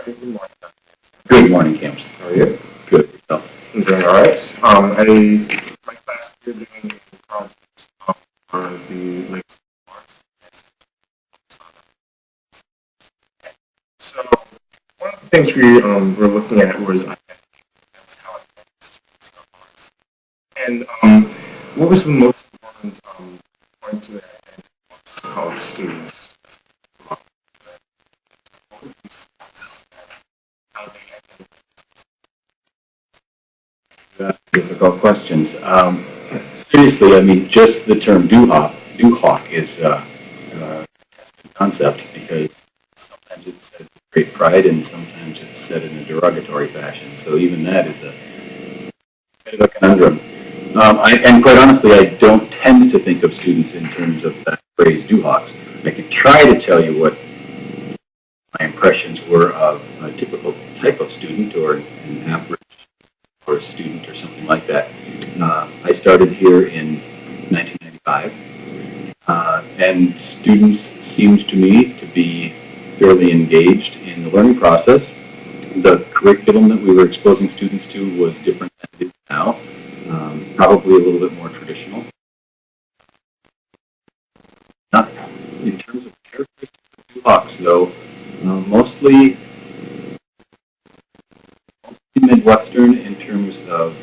Good morning. Good morning, Camps. How are you? Good. Yourself? I'm doing all right. My class here doing a project for the lakes of Loras. So one of the things we were looking at was identity. That's how identity is Loras. And what was the most important point to that identity amongst college students? What would you discuss how they identify? You ask difficult questions. Seriously, I mean, just the term doo-hawk is a concept because sometimes it's said with great pride and sometimes it's said in a derogatory fashion. So even that is a bit of a conundrum. And quite honestly, I don't tend to think of students in terms of that phrase doo-hawks. I can try to tell you what my impressions were of a typical type of student or an average or a student or something like that. I started here in 1995, and students seemed to me to be fairly engaged in the learning process. The curriculum that we were exposing students to was different than it is now, probably a little bit more traditional. Not in terms of characteristics of Dulux, though, mostly Midwestern in terms of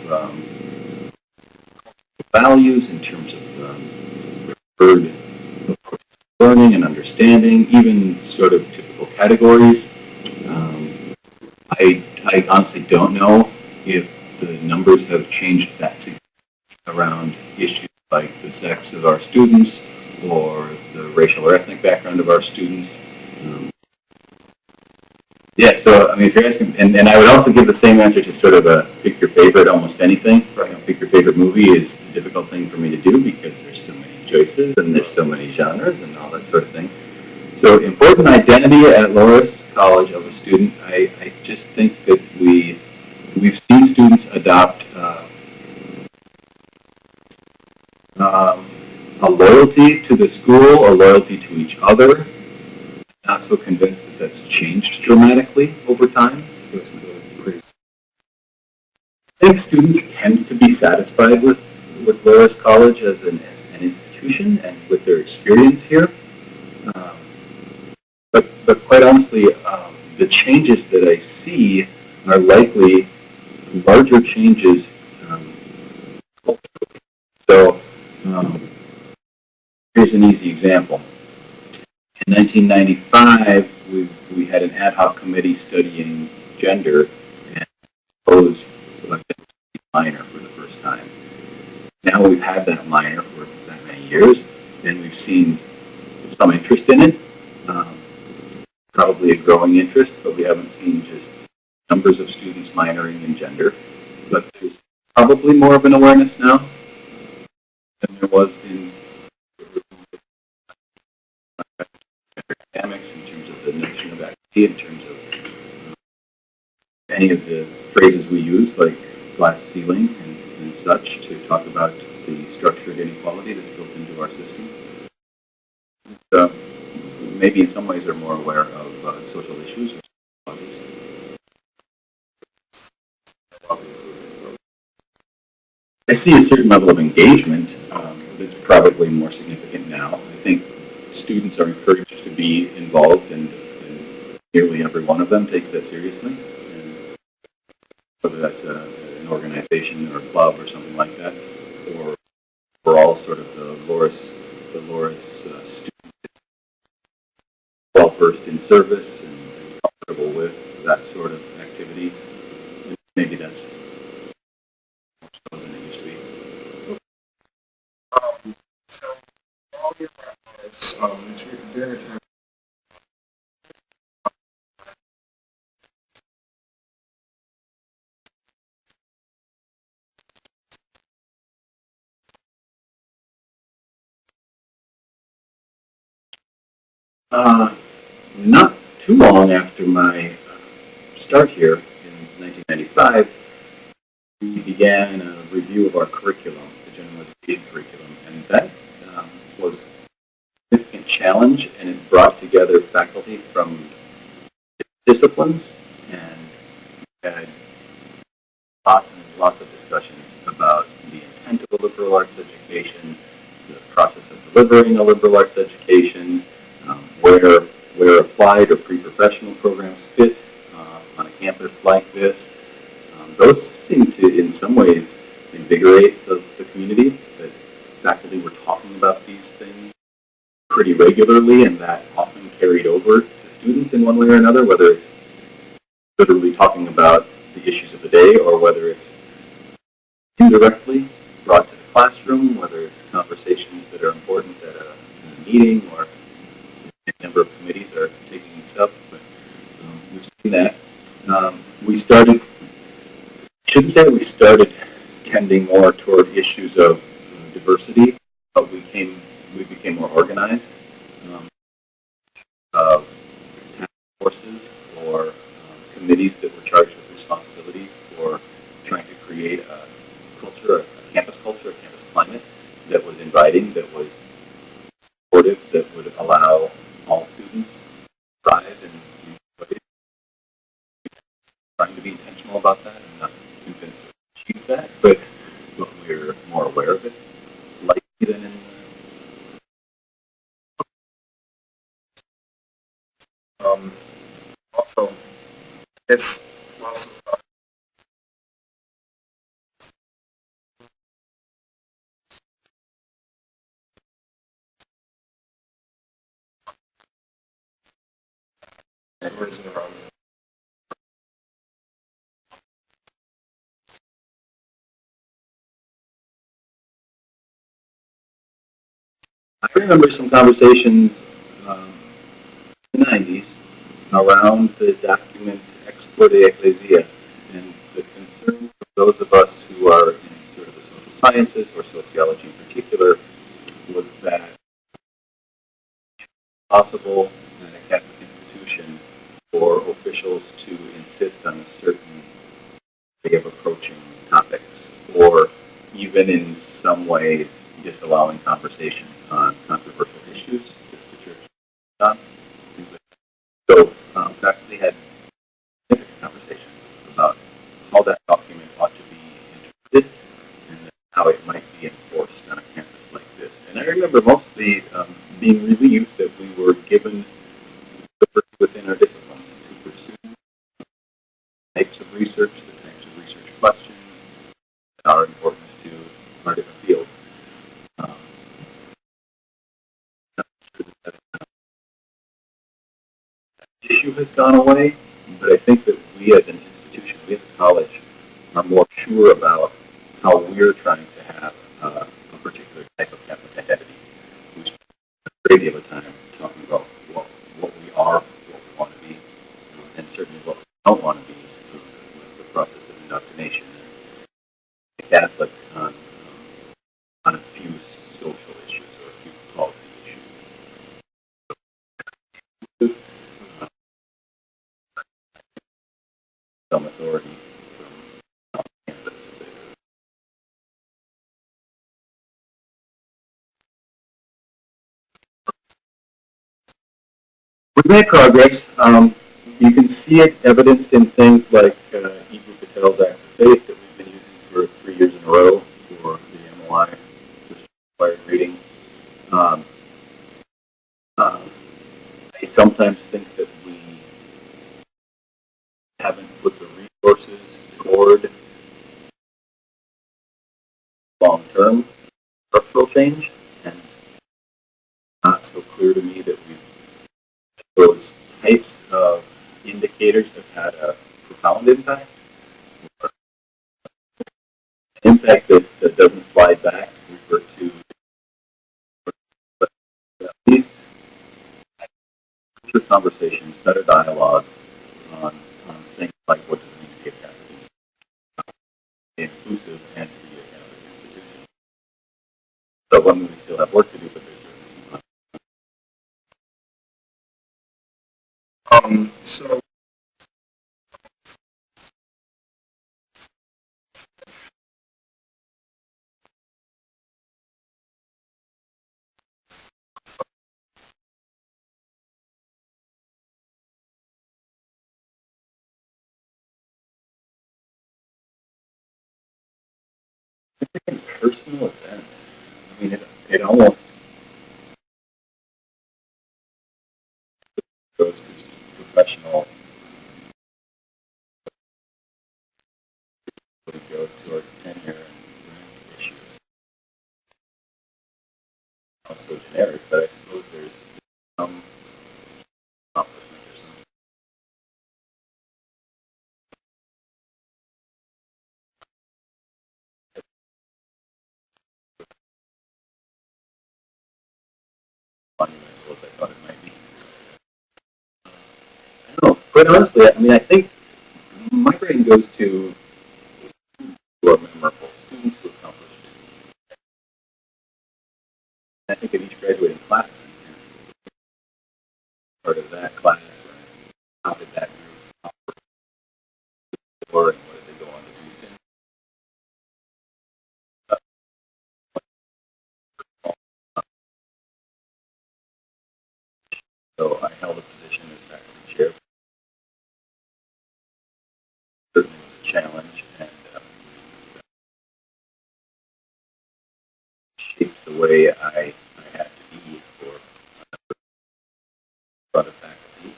values, in terms of preferred approach to learning and understanding, even sort of typical categories. I honestly don't know if the numbers have changed that significantly around issues like the sex of our students or the racial or ethnic background of our students. Yeah, so I mean, if you're asking, and I would also give the same answer to sort of a pick your favorite almost anything. Right. You know, pick your favorite movie is a difficult thing for me to do because there's so many choices and there's so many genres and all that sort of thing. So important identity at Loras College of a student, I just think that we've seen students adopt a loyalty to the school, a loyalty to each other. Not so convinced that that's changed dramatically over time. I think students tend to be satisfied with Loras College as an institution and with their experience here. But quite honestly, the changes that I see are likely larger changes culturally. So here's an easy example. In 1995, we had an ad hoc committee studying gender and proposed a minor for the first time. Now we've had that minor for that many years, and we've seen some interest in it, probably a growing interest, but we haven't seen just numbers of students minoring in gender. But there's probably more of an awareness now than there was in academics, in terms of the notion of activity, in terms of any of the phrases we use, like glass ceiling and such, to talk about the structured inequality that's built into our system. So maybe in some ways are more aware of social issues or causes. I see a certain level of engagement that's probably more significant now. I think students are encouraged to be involved, and nearly every one of them takes that seriously. And whether that's an organization or a club or something like that, or we're all sort of the Loras students, well versed in service and comfortable with that sort of activity. And maybe that's more so than it used to be. So all your practice, during a time. Not too long after my start here in 1995, we began a review of our curriculum, the general education curriculum, and that was a significant challenge, and it brought together faculty from disciplines had lots and lots of discussions about the intent of a liberal arts education, the process of delivering a liberal arts education, where applied or pre-professional programs fit on a campus like this. Those seem to, in some ways, invigorate the community, that faculty were talking about these things pretty regularly, and that often carried over to students in one way or another, whether it's literally talking about the issues of the day or whether it's indirectly brought to the classroom, whether it's conversations that are important at a meeting or a number of committees are taking this up. But we've seen that. We started, shouldn't say we started tending more toward issues of diversity, but we became more organized. Of task forces or committees that were charged with responsibility for trying to create a culture, a campus climate that was inviting, that was supportive, that would allow all students to thrive and be trying to be intentional about that. I'm not convinced that we achieve that, but we're more aware of it, likely than in Also, it's also tourism around. I remember some conversations in the 90s around the document Export de Ecclesia, and the concern for those of us who are in sort of the social sciences or sociology in particular was that it's possible in a Catholic institution for officials to insist on a certain way of approaching topics, or even in some ways disallowing conversations on controversial issues that the church is on. So faculty had significant conversations about how that document ought to be interpreted and how it might be enforced on a campus like this. And I remember mostly being relieved that we were given liberty within our disciplines to pursue types of research, the types of research questions that are important to our different fields. Um, issue has gone away, but I think that we as an institution, we as a college, are more sure about how we're trying to have a particular type of Catholic identity. We spend a great deal of time talking about what we are, what we want to be, and certainly what we don't want to be with the process of indoctrination. And Catholic on a few social issues or a few policy issues. Some authority from campus. We've made progress. You can see it evidenced in things like E.P. Patel's Acts of Faith that we've been using for 3 years in a row for the MOI, just required reading. Um, I sometimes think that we haven't put the resources toward long-term structural change, and not so clear to me that those types of indicators have had a profound impact. Impact that doesn't slide back, refer to at least future conversations, better dialogue on things like what does it mean to be a Catholic, inclusive and to be a Catholic institution. So one, we still have work to do, but there's certainly some. So Personal event. I mean, it almost goes to professional. We go to our tenure and issues. Also generic, but I suppose there's some accomplishment or some monumental as I thought it might be. I don't know. Quite honestly, I mean, I think my brain goes to who are memorable, students who accomplished. I think of each graduating class, part of that class, or how did that group operate, and what did they go on to do since? So I held a position as faculty chair. Certainly was a challenge and shaped the way I had to be for front of faculty.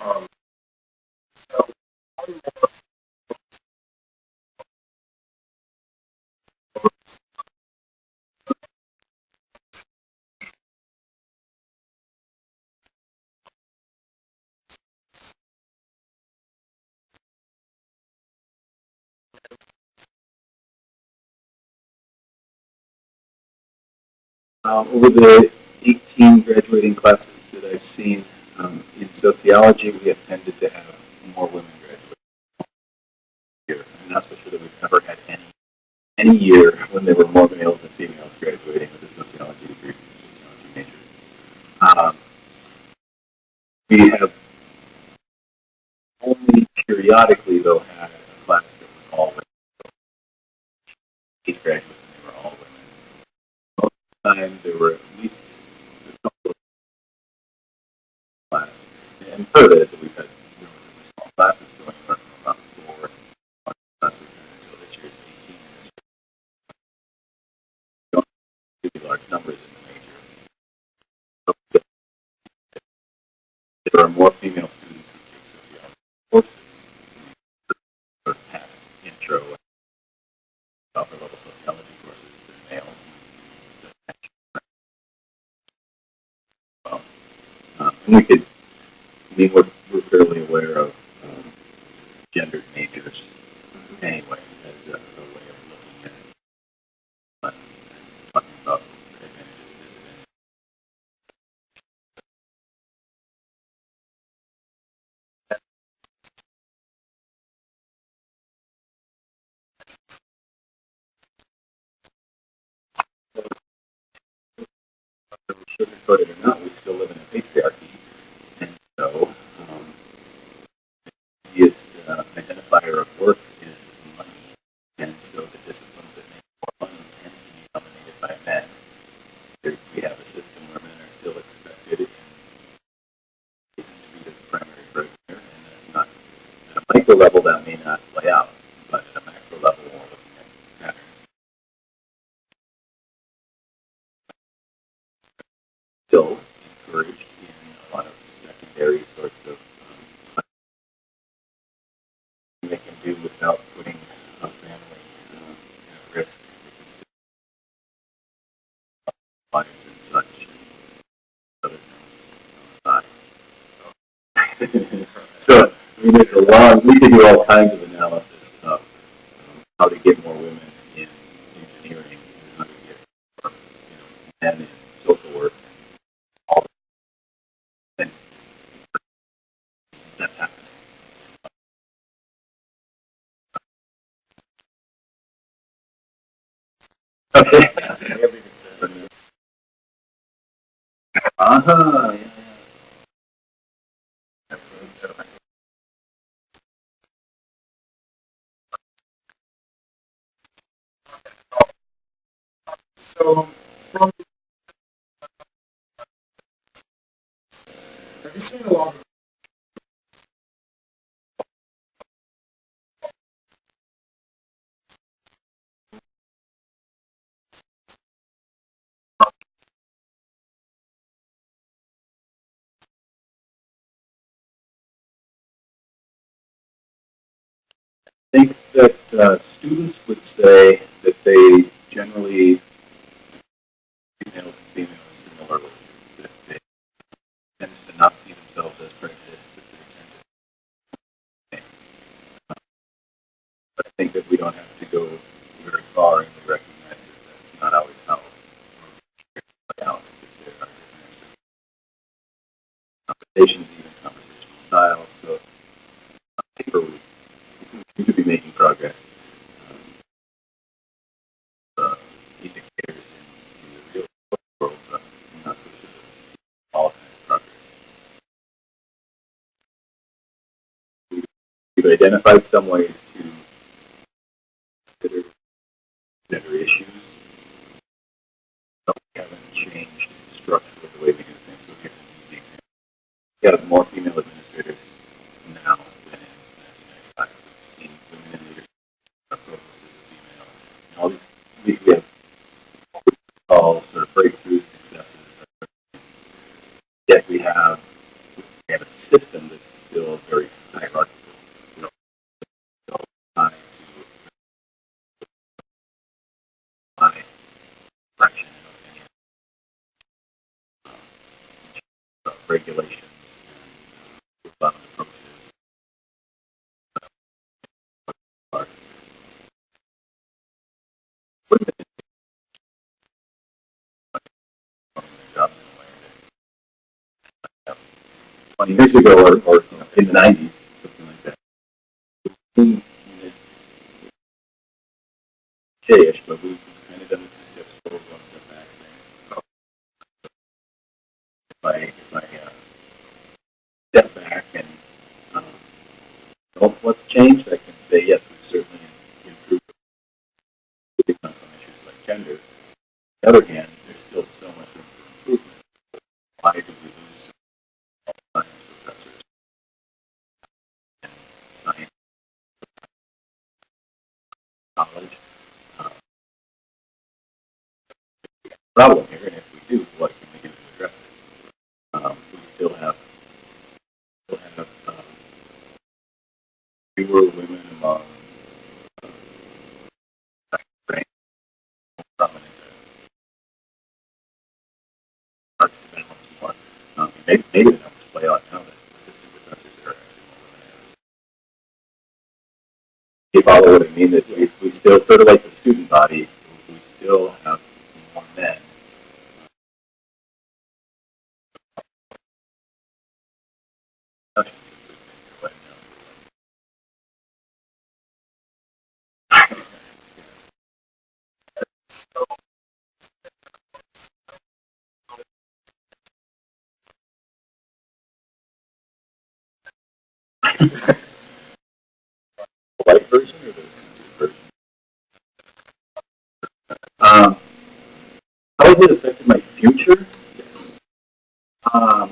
Um, so one Over the 18 graduating classes that I've seen in sociology, we have tended to have more women graduate here. I'm not so sure that we've ever had any year when there were more males than females graduating with a sociology degree, sociology major. We have only periodically, though, had a class that was all women. 8 graduates, and they were all women. Most of the time, there were at least a couple of classes. And part of it is that we've had relatively small classes, so anywhere from about 4 classes until this year's 18. We don't have really large numbers in the major. So there are more female students who take sociology courses or past intro and upper level sociology courses than males. Well, and we could, I mean, we're fairly aware of gendered majors anyway as a way of looking at buttons and talking about advantages and disadvantages. Whether we sugarcoat it or not, we still live in a patriarchy, and so the easiest identifier of work is money, and so the disciplines that make more money tend to be dominated by men. We have a system where men are still expected in cases to be the primary breadwinner, and that's not at a micro level that may not play out, but at a macro level, we're looking at patterns. Still encouraged in a lot of secondary sorts of they can do without putting a family at risk, lives and such, and other things on the side. So, I mean, there's a long, we can do all kinds of analysis of how to get more women in engineering, and how to get more, men in social work, and all that. And that's happening. Okay. Uh-huh, yeah. So, from have you seen a lot of I think that students would say that they generally, males and females similarly, that they tend to not see themselves as prejudiced, that they tend to, but I think that we don't have to go very far and we recognize that that's not always how it plays out, that there are different conversations, even conversational styles. So on paper, we seem to be making progress. Uh, Indicators in the real world, but I'm not so sure that all kinds of progress. We've identified some ways to consider gender issues, but we haven't changed structurally the way we do things. So here's an easy example. We have more female administrators now than in 1995. We've seen women in leadership, our provost is a female, and all these, we have what we call sort of breakthrough successes. Yet we have a system that's still very hierarchical. You know, still trying to apply fraction and opinion, regulations, and bound approaches are women performing their jobs in a way that 20 years ago or in the 90s, something like that. In this J-ish, but we've kind of done the two steps forward, one step back thing. If I step back and um, know what's changed, I can say yes, we've certainly improved on some issues like gender. On the other hand, there's still so much room for improvement. Why do we lose science professors and science knowledge? Uh, Problem here, and if we do, what can we do to address it? We still have fewer women among ranked prominent arts balance more. Maybe the numbers play out now that assistant professors are actually more women. You follow what I mean? That we still sort of like the student body, we still have more men. so The light version or the censored version? Um, how has it affected my future? Yes. Um,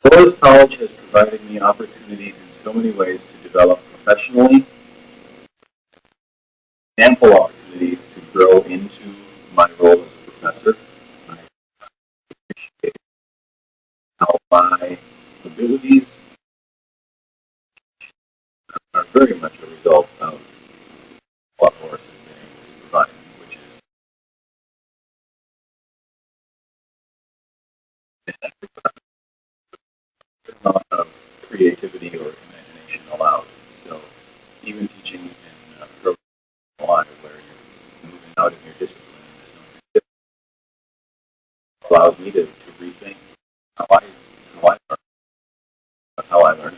Loras College has provided me opportunities in so many ways to develop professionally, ample opportunities to grow into my role as a professor. I appreciate how my abilities are very much a result of what Loras has been able to provide me, which is a lot of creativity or imagination allowed. So even teaching in program Y, where you're moving out of your discipline into something different, allows me to rethink how I, how I learn, how I learn,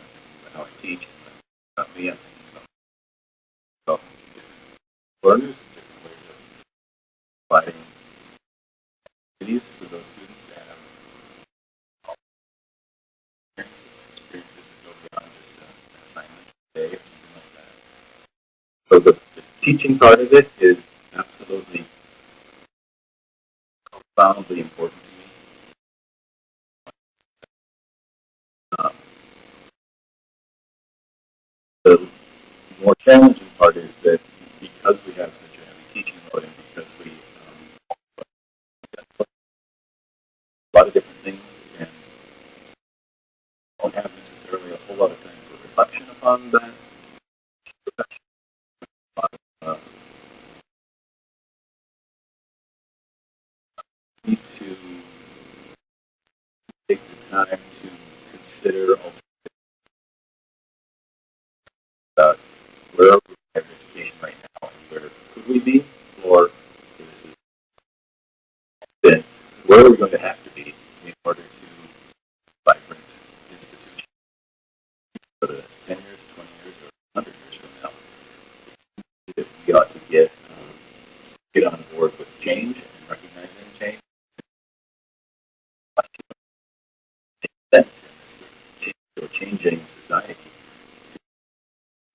how I teach, about me, I'm thinking about learners, different ways of providing activities for those students to have experiences that go beyond just an assignment today or something like that. So the teaching part of it is profoundly important to me. Um, the more challenging part is that because we have such a heavy teaching load and because we a lot of different things and don't have necessarily a whole lot of time for reflection upon that, uh, need to take the time to consider about where are we in education right now and where could we be, or this is then where are we going to have to be in order to vibrant institutions for the 10 years, 20 years, or 100 years from now. That we ought to get on board with change and recognizing change. Sense in this change or changing society to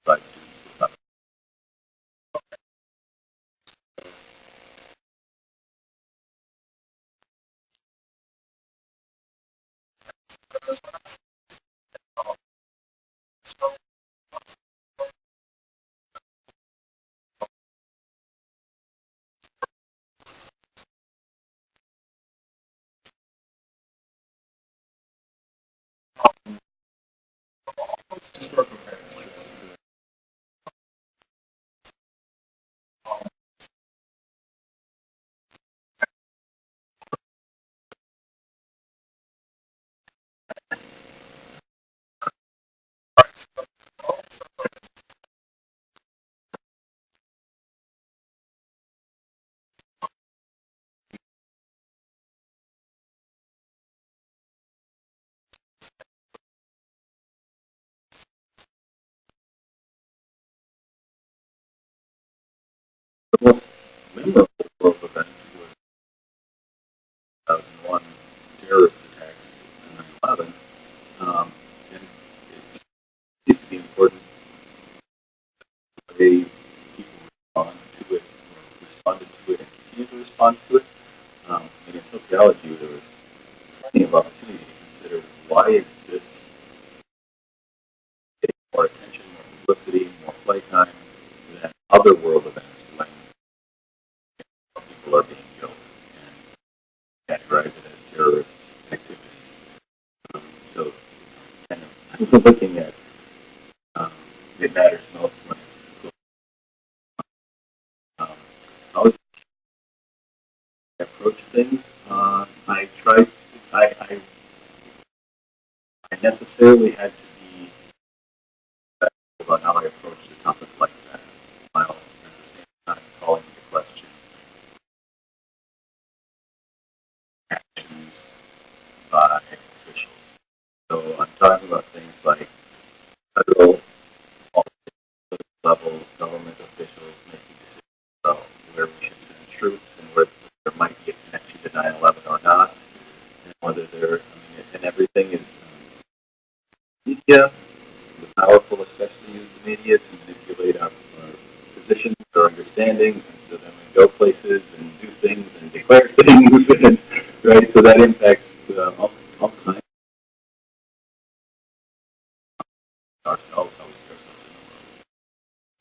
provide students with Historical facts. the most memorable world event was 2001 terrorist attacks on 9/11. And it seems to be important the way people respond to it, or responded to it, and continue to respond to it. And in sociology, there was plenty of opportunity to consider why is this getting more attention, more publicity, more playtime than other world events when people are being killed and categorize it as terrorist activities. So kind of looking at um, it matters most when it's close. How I approach things. I tried. I necessarily had to be about how I approach the topic like that, while at the same time calling into question actions by officials. So I'm talking about things like federal levels, government officials making decisions about where we should send troops and where there might be a connection to 9/11 or not, and whether there, and everything is media. The powerful especially use the media to manipulate our positions, our understandings, and so then we go places and do things and declare things, and, right? So that impacts all kinds of ourselves, how we see ourselves in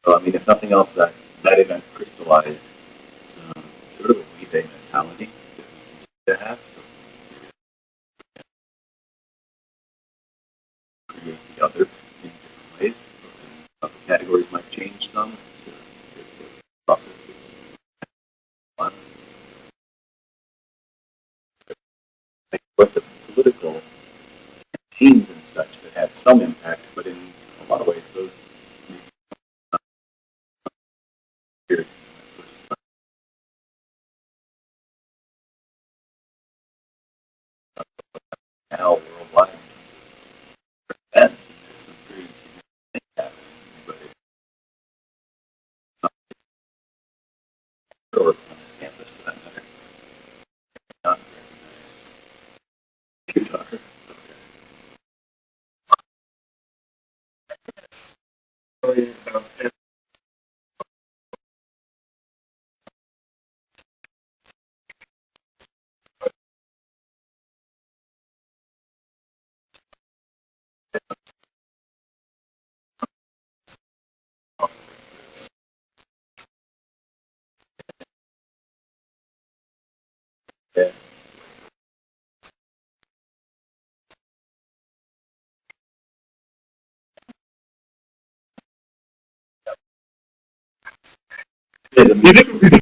the world. So, if nothing else, that event crystallized sort of a we-they mentality that we need to have. So we create the other in different ways. And the categories might change some. It's a process. It's fun. But the political teams and such that had some impact, but in a lot of ways, those appeared now worldwide events. And there's some pretty significant things happening, but it's not or on this campus for that matter. Not recognized guitar. Really about did. You did